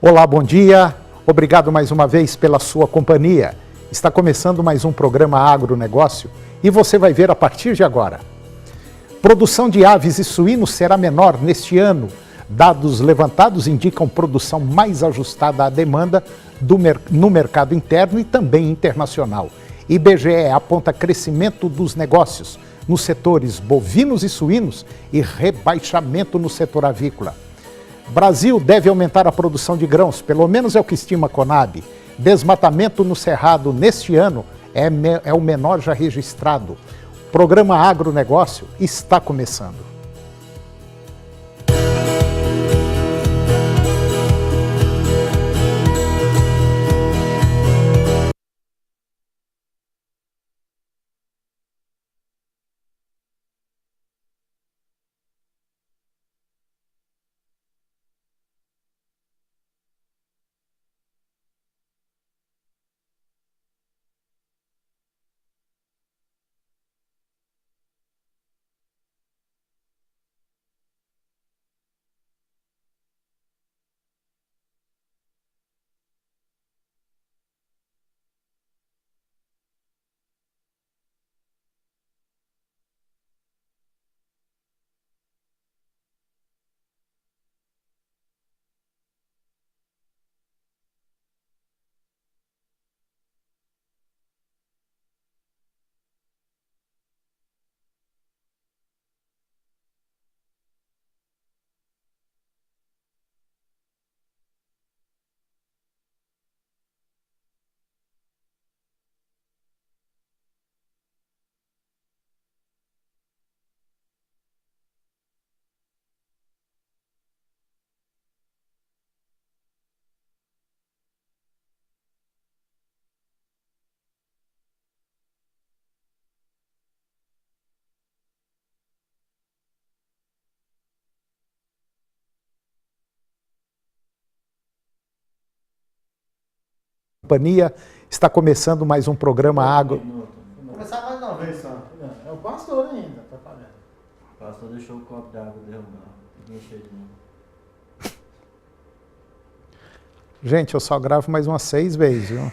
Olá, bom dia. Obrigado mais uma vez pela sua companhia. Está começando mais um programa Agronegócio e você vai ver a partir de agora. Produção de aves e suínos será menor neste ano. Dados levantados indicam produção mais ajustada à demanda no mercado interno e também internacional. IBGE aponta crescimento dos negócios nos setores bovinos e suínos e rebaixamento no setor avícola. Brasil deve aumentar a produção de grãos, pelo menos é o que estima a Conab. Desmatamento no Cerrado neste ano é o menor já registrado. O programa Agronegócio está começando. Companhia, está começando mais um programa Agro. Vou começar mais uma vez só. É o pastor ainda, tá pagando. O pastor deixou o copo d'água derrubar. Tem que encher de novo. Gente, eu só gravo mais umas 6 vezes, viu?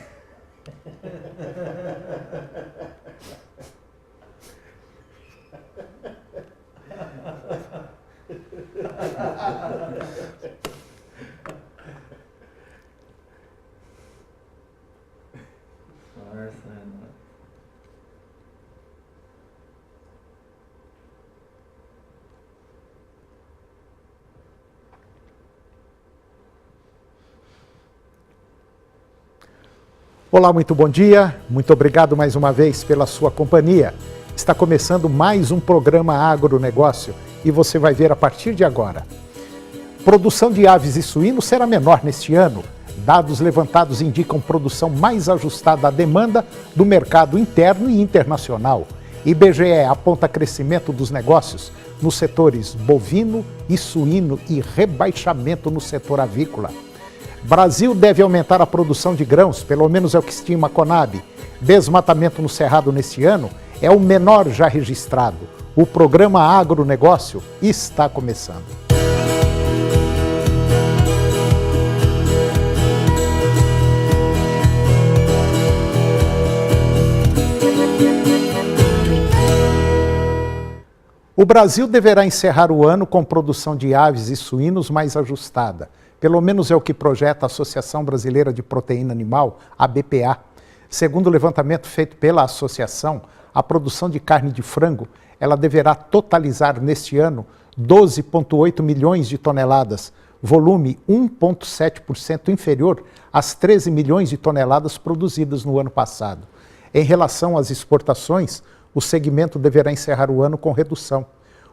Olá, muito bom dia. Muito obrigado mais uma vez pela sua companhia. Está começando mais um programa Agronegócio e você vai ver a partir de agora. Produção de aves e suínos será menor neste ano. Dados levantados indicam produção mais ajustada à demanda do mercado interno e internacional. IBGE aponta crescimento dos negócios nos setores bovino e suíno e rebaixamento no setor avícola. Brasil deve aumentar a produção de grãos, pelo menos é o que estima a Conab. Desmatamento no Cerrado neste ano é o menor já registrado. O programa Agronegócio está começando. O Brasil deverá encerrar o ano com produção de aves e suínos mais ajustada, Pelo menos é o que projeta a Associação Brasileira de Proteína Animal, a BPA. Segundo o levantamento feito pela associação, a produção de carne de frango ela deverá totalizar neste ano 12,8 milhões de toneladas, volume 1,7% inferior às 13 milhões de toneladas produzidas no ano passado. Em relação às exportações, o segmento deverá encerrar o ano com redução.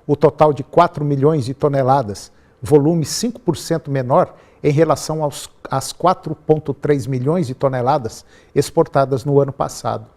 O total de 4 milhões de toneladas, volume 5% menor em relação às 4,3 milhões de toneladas exportadas no ano passado.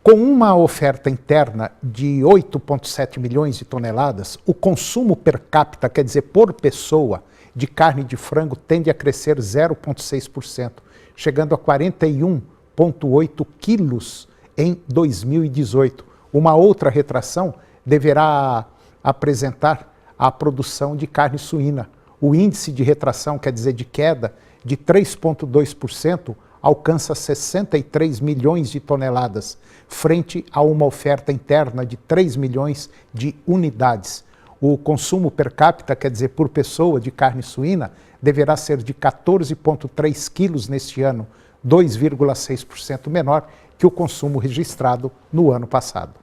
Com uma oferta interna de 8,7 milhões de toneladas, o consumo per capita, quer dizer, por pessoa, de carne de frango tende a crescer 0,6%, chegando a 41,8 quilos em 2018. Uma outra retração deverá apresentar a produção de carne suína. O índice de retração, quer dizer, de queda, de 3,2%, alcança 63 milhões de toneladas, frente a uma oferta interna de 3 milhões de unidades. O consumo per capita, quer dizer, por pessoa de carne suína, deverá ser de 14,3 quilos neste ano, 2,6% menor que o consumo registrado no ano passado.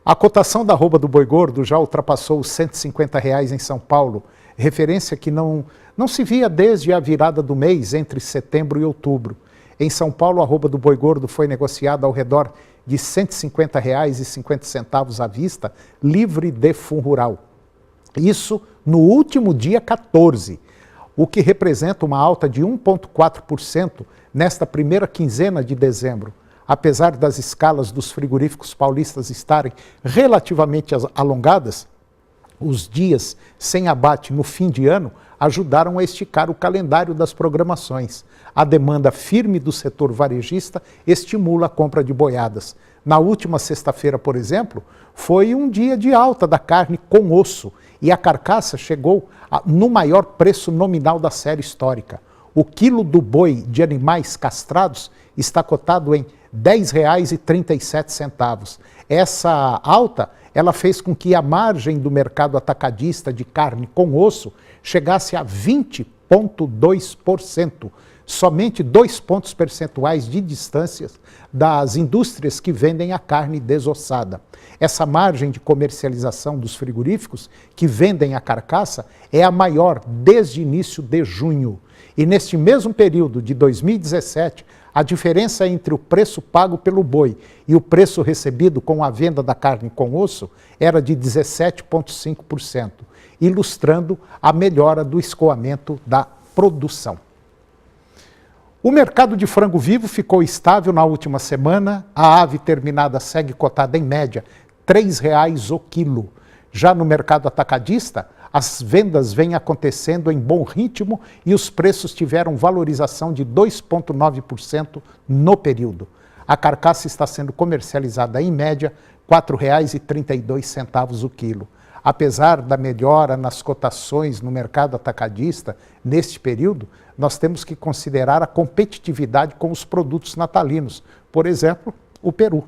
A cotação da arroba do boi gordo já ultrapassou os R$ 150 em São Paulo, referência que não se via desde a virada do mês entre setembro e outubro. Em São Paulo, a arroba do boi gordo foi negociada ao redor de R$ 150,50 à vista, livre de fundo rural. Isso no último dia 14, o que representa uma alta de 1,4% nesta primeira quinzena de dezembro. Apesar das escalas dos frigoríficos paulistas estarem relativamente alongadas, os dias sem abate no fim de ano ajudaram a esticar o calendário das programações. A demanda firme do setor varejista estimula a compra de boiadas. Na última sexta-feira, por exemplo, foi um dia de alta da carne com osso e a carcaça chegou no maior preço nominal da série histórica. O quilo do boi de animais castrados está cotado em R$ 10,37. Essa alta ela fez com que a margem do mercado atacadista de carne com osso chegasse a 20,2%, somente 2 pontos percentuais de distância das indústrias que vendem a carne desossada. Essa margem de comercialização dos frigoríficos que vendem a carcaça é a maior desde início de junho. E neste mesmo período de 2017, a diferença entre o preço pago pelo boi e o preço recebido com a venda da carne com osso era de 17,5%, ilustrando a melhora do escoamento da produção. O mercado de frango vivo ficou estável na última semana. A ave terminada segue cotada em média R$ 3,00 o quilo. Já no mercado atacadista, as vendas vêm acontecendo em bom ritmo e os preços tiveram valorização de 2,9% no período. A carcaça está sendo comercializada em média R$ 4,32 o quilo. Apesar da melhora nas cotações no mercado atacadista neste período, nós temos que considerar a competitividade com os produtos natalinos, por exemplo, o peru.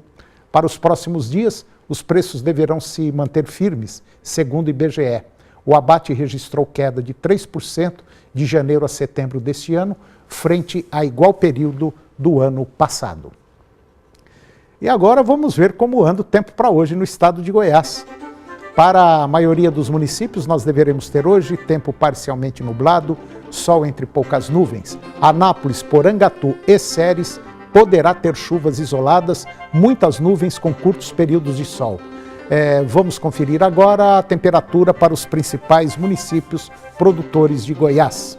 Para os próximos dias, os preços deverão se manter firmes, segundo o IBGE. O abate registrou queda de 3% de janeiro a setembro deste ano, frente a igual período do ano passado. E agora vamos ver como anda o tempo para hoje no estado de Goiás. Para a maioria dos municípios, nós deveremos ter hoje tempo parcialmente nublado, sol entre poucas nuvens. Anápolis, Porangatu e Ceres poderá ter chuvas isoladas, muitas nuvens com curtos períodos de sol. Vamos conferir agora a temperatura para os principais municípios produtores de Goiás.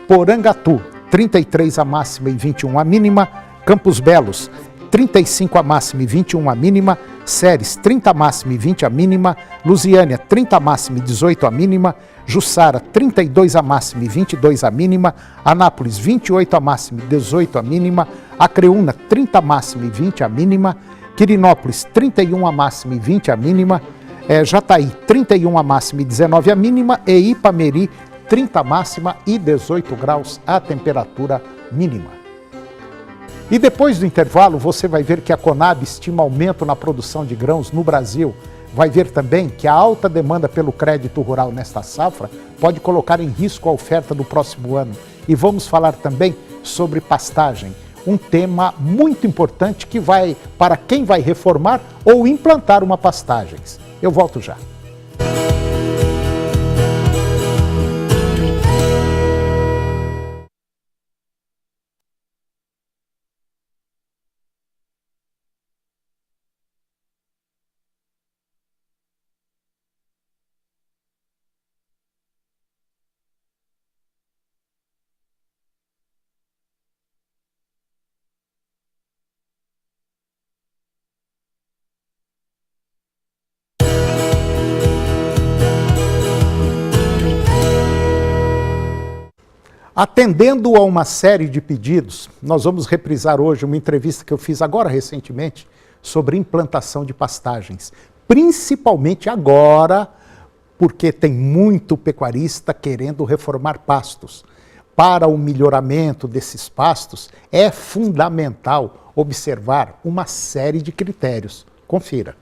Porangatu, 33 a máxima e 21 a mínima. Campos Belos, 35 a máxima e 21 a mínima. Ceres, 30 a máxima e 20 a mínima. Lusiânia, 30 a máxima e 18 a mínima. Jussara, 32 a máxima e 22 a mínima. Anápolis, 28 a máxima e 18 a mínima. Acreúna, 30 a máxima e 20 a mínima. Quirinópolis, 31 a máxima e 20 a mínima. Jataí, 31 a máxima e 19 a mínima. E Ipameri, 30 a máxima e 18 graus a temperatura mínima. E depois do intervalo, você vai ver que a Conab estima aumento na produção de grãos no Brasil. Vai ver também que a alta demanda pelo crédito rural nesta safra pode colocar em risco a oferta do próximo ano. E vamos falar também sobre pastagem, um tema muito importante que vai para quem vai reformar ou implantar uma pastagem. Eu volto já. Atendendo a uma série de pedidos, nós vamos reprisar hoje uma entrevista que eu fiz agora recentemente sobre implantação de pastagens. Principalmente agora, porque tem muito pecuarista querendo reformar pastos. Para o melhoramento desses pastos, é fundamental observar uma série de critérios. Confira.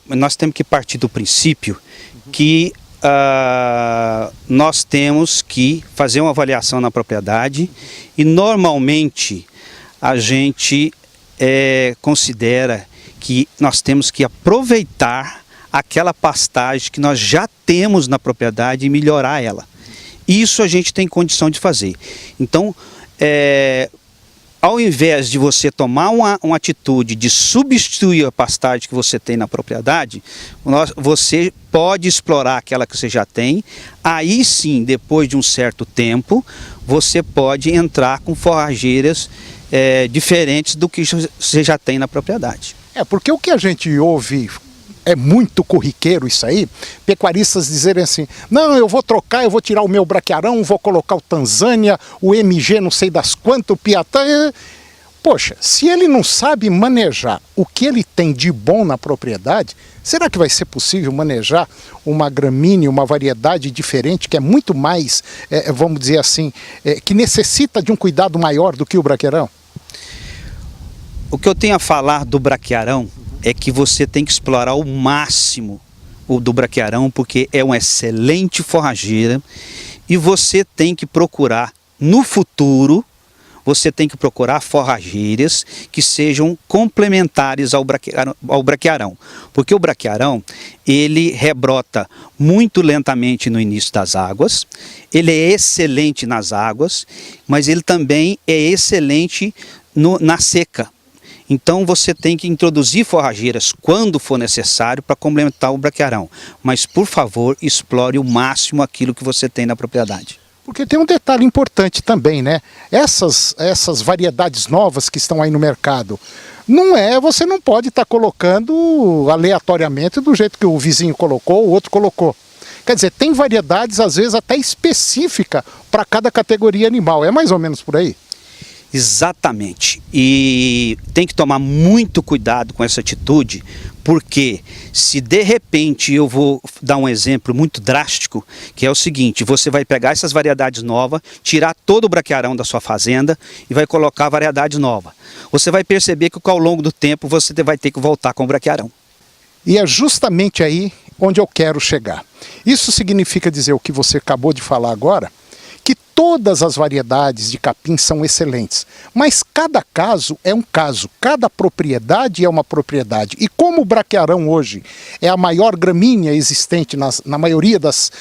Nós temos que partir do princípio que nós temos que fazer uma avaliação na propriedade e normalmente a gente considera que nós temos que aproveitar aquela pastagem que nós já temos na propriedade e melhorar ela. Isso a gente tem condição de fazer. Então, ao invés de você tomar uma atitude de substituir a pastagem que você tem na propriedade, você pode explorar aquela que você já tem. Aí sim, depois de um certo tempo, você pode entrar com forrageiras diferentes do que você já tem na propriedade. Porque o que a gente ouve é muito corriqueiro isso aí, pecuaristas dizerem assim, não, eu vou trocar, eu vou tirar o meu braquiarão, vou colocar o Tanzânia, o MG não sei das quantas, o Piatã. Poxa, se ele não sabe manejar o que ele tem de bom na propriedade, será que vai ser possível manejar uma gramínea, uma variedade diferente, que é muito mais, vamos dizer assim, que necessita de um cuidado maior do que o braquiarão? O que eu tenho a falar do braquiarão é que você tem que explorar ao máximo o do braquiarão, porque é uma excelente forrageira e você tem que procurar, no futuro, você tem que procurar forrageiras que sejam complementares ao braquiarão. Porque o braquiarão, ele rebrota muito lentamente no início das águas, ele é excelente nas águas, mas ele também é excelente na seca. Então você tem que introduzir forrageiras quando for necessário para complementar o braquiarão. Mas, por favor, explore o máximo aquilo que você tem na propriedade. Porque tem um detalhe importante também, né? Essas variedades novas que estão aí no mercado, você não pode estar colocando aleatoriamente do jeito que o vizinho colocou, o outro colocou. Quer dizer, tem variedades às vezes até específica para cada categoria animal. É mais ou menos por aí? Exatamente, e tem que tomar muito cuidado com essa atitude, porque se de repente eu vou dar um exemplo muito drástico, que é o seguinte, você vai pegar essas variedades novas, tirar todo o braquiarão da sua fazenda e vai colocar a variedade nova. Você vai perceber que ao longo do tempo você vai ter que voltar com o braquiarão. E é justamente aí onde eu quero chegar. Isso significa dizer o que você acabou de falar agora, que todas as variedades de capim são excelentes, mas cada caso é um caso, cada propriedade é uma propriedade. E como o braquiarão hoje é a maior gramínea existente na maioria das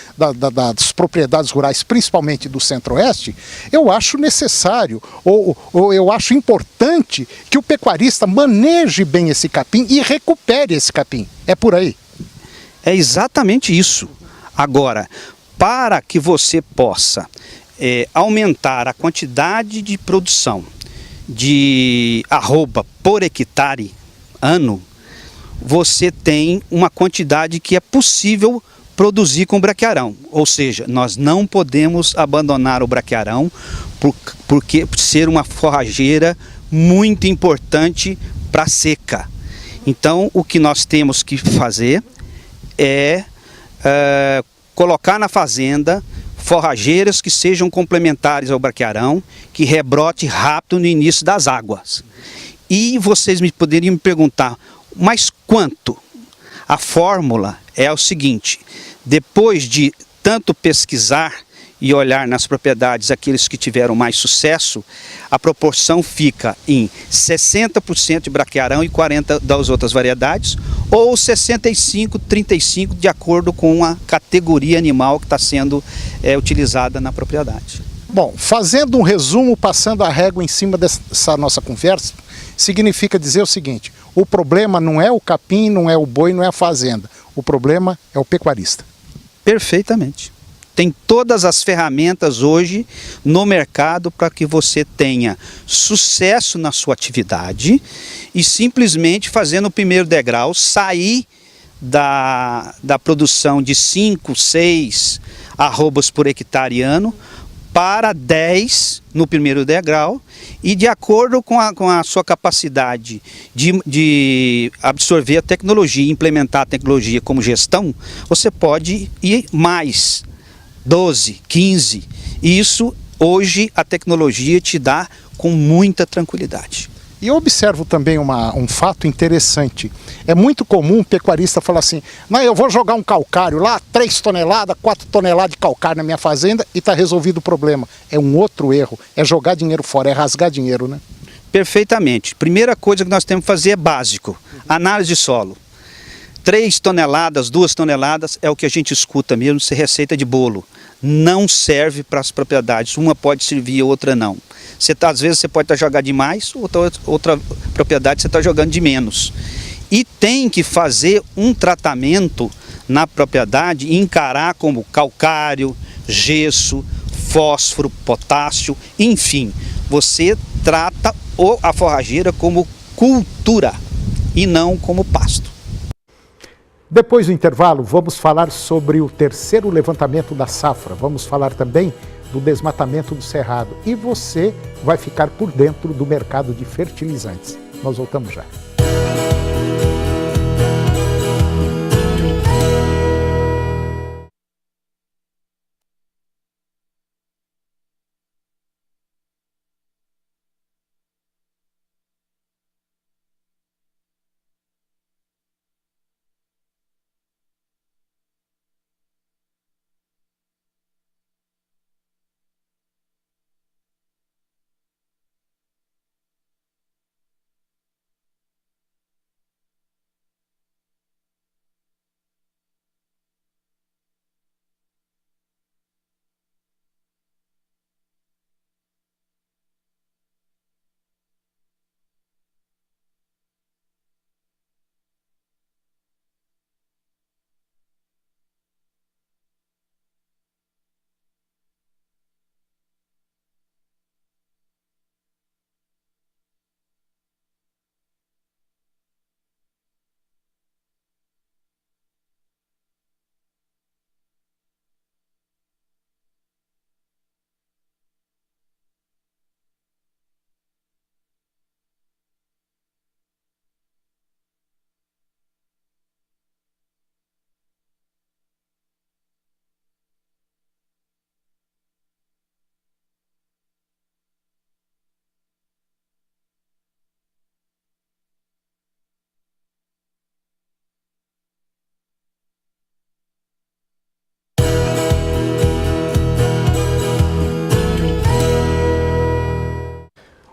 propriedades rurais, principalmente do Centro-Oeste, eu acho necessário, ou eu acho importante que o pecuarista maneje bem esse capim e recupere esse capim. É por aí. É exatamente isso. Agora, para que você possa aumentar a quantidade de produção de arroba por hectare ano, você tem uma quantidade que é possível produzir com braquiarão. Ou seja, nós não podemos abandonar o braquiarão porque ser uma forrageira muito importante para a seca. Então, o que nós temos que fazer é colocar na fazenda forrageiras que sejam complementares ao braquiarão, que rebrote rápido no início das águas. E vocês poderiam me perguntar, mas quanto? A fórmula é o seguinte: depois de tanto pesquisar e olhar nas propriedades aqueles que tiveram mais sucesso, a proporção fica em 60% de braquiarão e 40% das outras variedades, ou 65-35 de acordo com a categoria animal que está sendo utilizada na propriedade. Bom, fazendo um resumo, passando a régua em cima dessa nossa conversa, significa dizer o seguinte: o problema não é o capim, não é o boi, não é a fazenda, o problema é o pecuarista. Perfeitamente. Tem todas as ferramentas hoje no mercado para que você tenha sucesso na sua atividade e simplesmente fazendo o primeiro degrau, sair da produção de 5, 6 arrobas por hectare ano para 10 no primeiro degrau, e de acordo com a sua capacidade de absorver a tecnologia e implementar a tecnologia como gestão, você pode ir mais 12, 15. Isso hoje a tecnologia te dá com muita tranquilidade. E eu observo também um fato interessante. É muito comum o pecuarista falar assim: não, eu vou jogar um calcário lá, 3 toneladas, 4 toneladas de calcário na minha fazenda e está resolvido o problema. É um outro erro, é jogar dinheiro fora, é rasgar dinheiro, né? Perfeitamente. Primeira coisa que nós temos que fazer é básico: análise de solo. 3 toneladas, 2 toneladas é o que a gente escuta mesmo ser receita de bolo. Não serve para as propriedades, uma pode servir, outra não. Às vezes você pode estar jogando de mais, outra propriedade você está jogando de menos. E tem que fazer um tratamento na propriedade e encarar como calcário, gesso, fósforo, potássio, enfim. Você trata a forrageira como cultura e não como pasto. Depois do intervalo, vamos falar sobre o terceiro levantamento da safra. Vamos falar também do desmatamento do cerrado. E você vai ficar por dentro do mercado de fertilizantes. Nós voltamos já.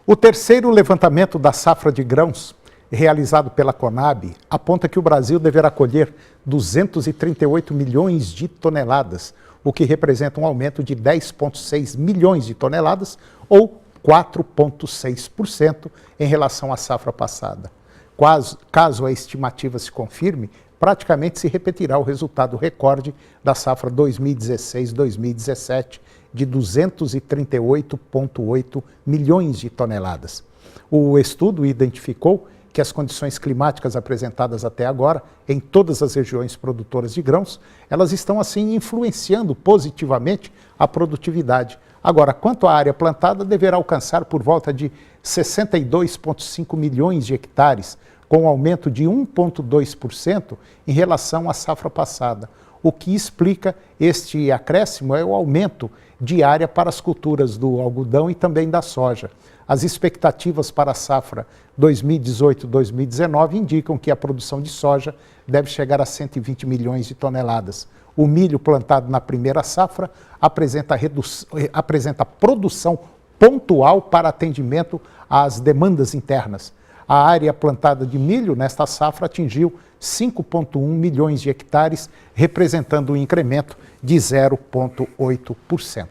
O terceiro levantamento da safra de grãos, realizado pela Conab, aponta que o Brasil deverá colher 238 milhões de toneladas, o que representa um aumento de 10,6 milhões de toneladas, ou 4,6% em relação à safra passada. Caso a estimativa se confirme, praticamente se repetirá o resultado recorde da safra 2016-2017, de 238,8 milhões de toneladas. O estudo identificou que as condições climáticas apresentadas até agora, em todas as regiões produtoras de grãos, elas estão assim influenciando positivamente a produtividade. Agora, quanto à área plantada, deverá alcançar por volta de 62,5 milhões de hectares, com um aumento de 1,2% em relação à safra passada. O que explica este acréscimo é o aumento de área para as culturas do algodão e também da soja. As expectativas para a safra 2018-2019 indicam que a produção de soja deve chegar a 120 milhões de toneladas. O milho plantado na primeira safra apresenta produção pontual para atendimento às demandas internas. A área plantada de milho nesta safra atingiu 5,1 milhões de hectares, representando um incremento de 0,8%.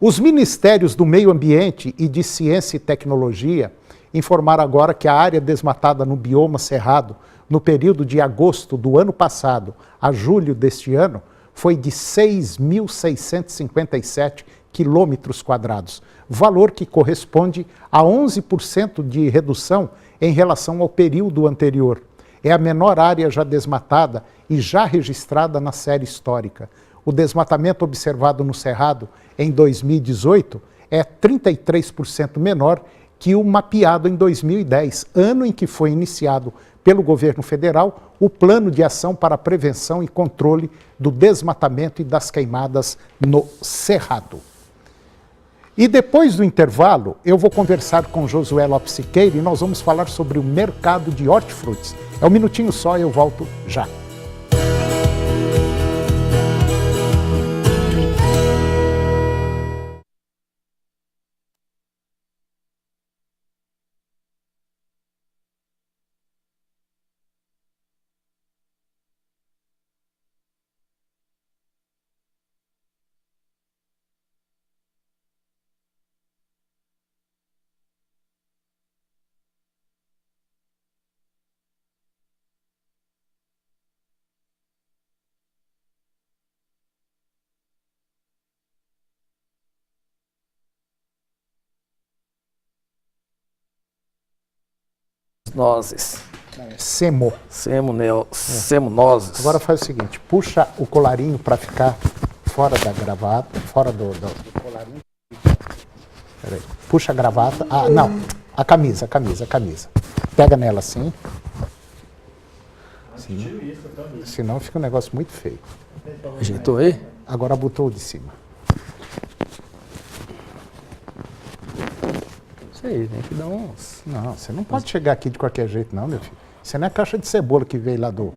Os Ministérios do Meio Ambiente e de Ciência e Tecnologia informaram agora que a área desmatada no bioma cerrado, no período de agosto do ano passado a julho deste ano, foi de 6.657 quilômetros quadrados, valor que corresponde a 11% de redução em relação ao período anterior. É a menor área já desmatada e já registrada na série histórica. O desmatamento observado no Cerrado em 2018 é 33% menor que o mapeado em 2010, ano em que foi iniciado pelo governo federal o Plano de Ação para a Prevenção e Controle do Desmatamento e das Queimadas no Cerrado. E depois do intervalo, eu vou conversar com Josué Lopes Siqueira e nós vamos falar sobre o mercado de hortifrutis. É um minutinho só, eu volto já. Nozes. Semo. Semonoses. Agora faz o seguinte, puxa o colarinho para ficar fora da gravata, fora do colarinho. Peraí. Puxa a gravata. Ah, não. A camisa. Pega nela assim. Senão fica um negócio muito feio. Ajeitou aí? Agora botou o de cima. Isso aí, tem que dar uns... Não, você não pode chegar aqui de qualquer jeito não, meu filho. Você não é caixa de cebola que veio lá do...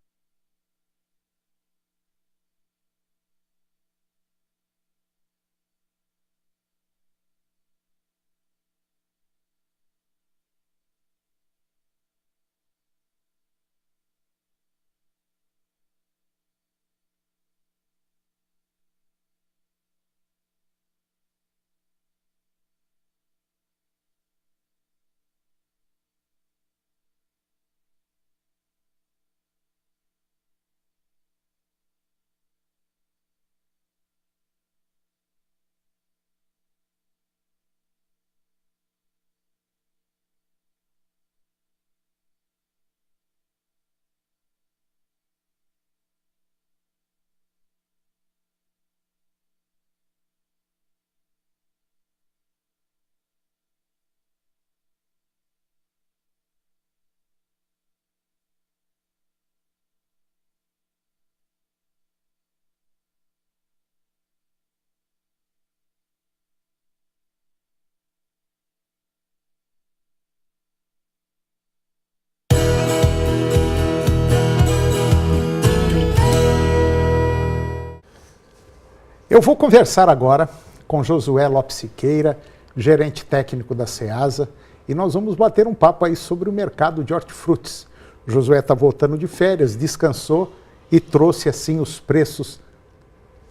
Eu vou conversar agora com Josué Lopes Siqueira, gerente técnico da Ceasa, e nós vamos bater um papo aí sobre o mercado de hortifrutis. O Josué está voltando de férias, descansou e trouxe assim os preços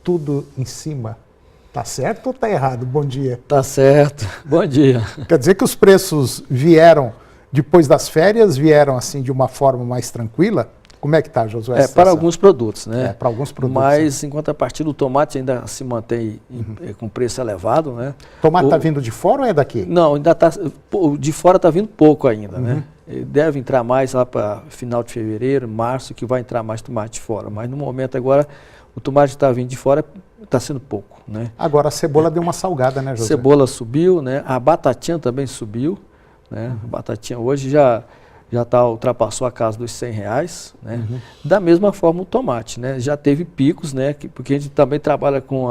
tudo em cima. Tá certo ou tá errado? Bom dia. Tá certo. Bom dia. Quer dizer que os preços vieram, depois das férias, vieram assim de uma forma mais tranquila? Como é que está, Josué? Para alguns produtos, né? Para alguns produtos. Mas, em contrapartida, o tomate ainda se mantém com preço elevado, né? Tomate está vindo de fora ou é daqui? Não, ainda está... De fora está vindo pouco ainda, né? Deve entrar mais lá para final de fevereiro, março, que vai entrar mais tomate de fora. Mas, no momento agora, o tomate que está vindo de fora está sendo pouco, né? Agora, a cebola deu uma salgada, né, Josué? Cebola subiu, né? A batatinha também subiu, né? A batatinha hoje já já ultrapassou a casa dos R$100, né? Da mesma forma o tomate, né? Já teve picos, né? Porque a gente também trabalha com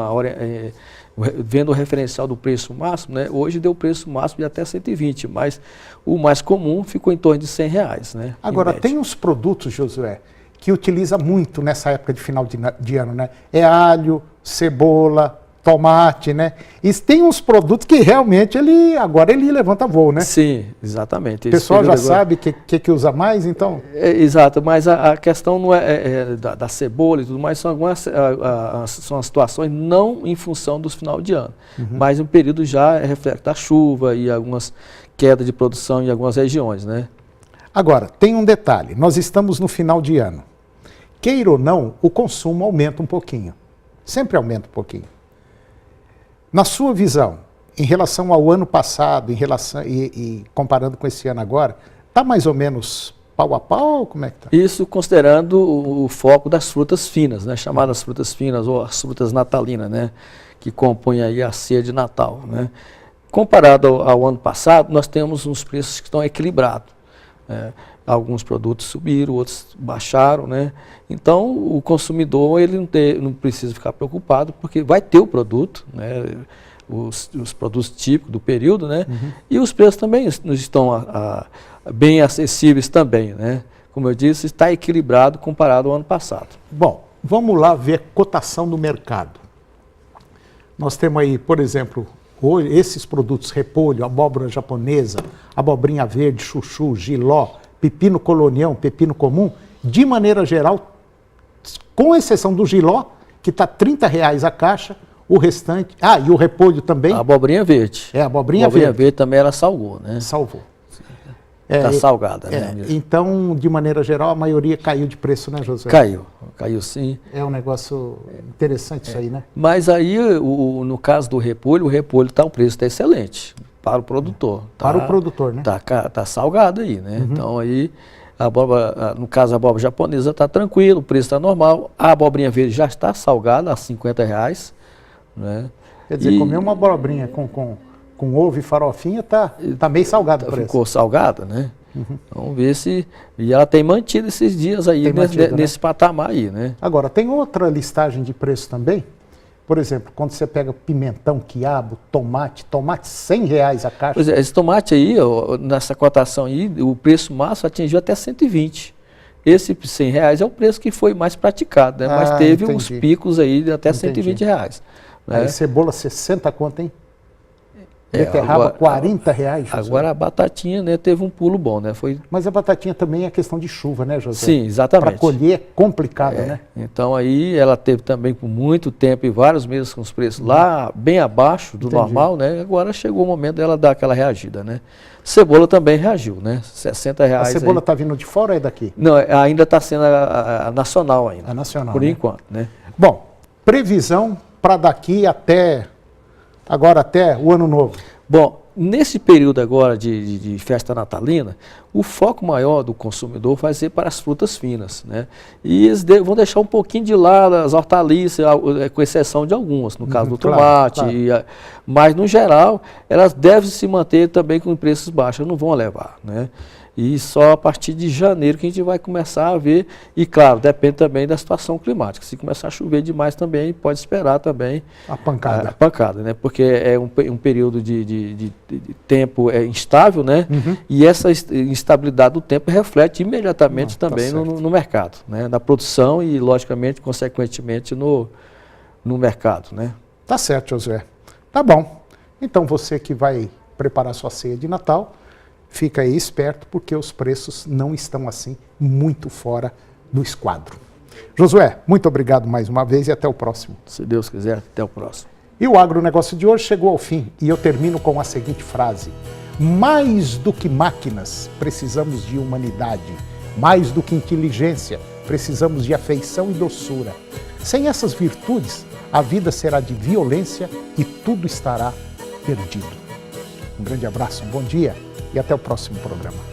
vendo o referencial do preço máximo, né? Hoje deu preço máximo de até 120, mas o mais comum ficou em torno de R$100, né? Agora, tem uns produtos, Josué, que utiliza muito nessa época de final de ano, né? É alho, cebola, tomate, né? E tem uns produtos que realmente agora ele levanta voo, né? Sim, exatamente. O pessoal já sabe o que usa mais, então? Exato, mas a questão não da cebola e tudo mais, são são as situações não em função dos final de ano, mas um período já é reflexo da chuva e algumas quedas de produção em algumas regiões, né? Agora, tem um detalhe, nós estamos no final de ano. Queira ou não, o consumo aumenta um pouquinho. Sempre aumenta um pouquinho. Na sua visão, em relação ao ano passado, e comparando com esse ano agora, está mais ou menos pau a pau? Como é que está? Isso considerando o foco das frutas finas, né? Chamadas frutas finas ou as frutas natalinas, né? Que compõem aí a ceia de Natal, né? Comparado ao ano passado, nós temos uns preços que estão equilibrados. Alguns produtos subiram, outros baixaram, né? Então, o consumidor ele não precisa ficar preocupado, porque vai ter o produto, né? Os produtos típicos do período, né? E os preços também estão bem acessíveis também, né? Como eu disse, está equilibrado comparado ao ano passado. Bom, vamos lá ver cotação no mercado. Nós temos aí, por exemplo, esses produtos, repolho, abóbora japonesa, abobrinha verde, chuchu, jiló, pepino colonião, pepino comum, de maneira geral, com exceção do jiló, que está R$30 a caixa, o restante... Ah, e o repolho também? A abobrinha verde. É, a abobrinha verde. A abobrinha verde também ela salgou, né? Salvou. Está salgada, né? Então, de maneira geral, a maioria caiu de preço, né, José? Caiu sim. É um negócio interessante isso aí, né? Mas aí, no caso do repolho, o preço está excelente para o produtor. Para o produtor, né? Tá salgado aí, né? Então aí, no caso a abóbora japonesa está tranquilo, o preço está normal. A abobrinha verde já está salgada a R$50, né? Quer dizer, comer uma abobrinha com ovo e farofinha tá meio salgado o preço. Ficou salgada, né? Vamos ver se... E ela tem mantido esses dias aí, nesse patamar aí, né? Agora, tem outra listagem de preço também. Por exemplo, quando você pega pimentão, quiabo, tomate R$100 a caixa. Pois é, esse tomate aí, nessa cotação aí, o preço máximo atingiu até 120. Esse R$100 é o preço que foi mais praticado, né? Mas teve uns picos aí de até R$120. Né? Aí cebola 60 conto, hein? Beterraba R$40. Agora a batatinha, né, teve um pulo bom, né? Mas a batatinha também é questão de chuva, né, José? Sim, exatamente. Para colher é complicado, né? Então aí ela teve também por muito tempo e vários meses com os preços lá bem abaixo do normal, né? Agora chegou o momento dela dar aquela reagida, né? Cebola também reagiu, né? R$60. A cebola está vindo de fora ou é daqui? Não, ainda está sendo a nacional ainda. A nacional, por né? enquanto, né? Bom, previsão para daqui até o ano novo. Bom, nesse período agora de festa natalina, o foco maior do consumidor vai ser para as frutas finas, né? E eles vão deixar um pouquinho de lado as hortaliças, com exceção de algumas, no caso do tomate, claro. Mas no geral, elas devem se manter também com preços baixos, não vão levar, né? E só a partir de janeiro que a gente vai começar a ver, e claro, depende também da situação climática. Se começar a chover demais também, pode esperar também a pancada. A pancada, né? Porque é um período de tempo instável, né? E essa instabilidade do tempo reflete imediatamente também no mercado, né? Na produção e, logicamente, consequentemente, no mercado, né? Tá certo, Josué. Tá bom. Então, você que vai preparar sua ceia de Natal, fica aí esperto, porque os preços não estão assim muito fora do esquadro. Josué, muito obrigado mais uma vez e até o próximo. Se Deus quiser, até o próximo. E o agronegócio de hoje chegou ao fim e eu termino com a seguinte frase: mais do que máquinas, precisamos de humanidade. Mais do que inteligência, precisamos de afeição e doçura. Sem essas virtudes, a vida será de violência e tudo estará perdido. Um grande abraço, um bom dia e até o próximo programa.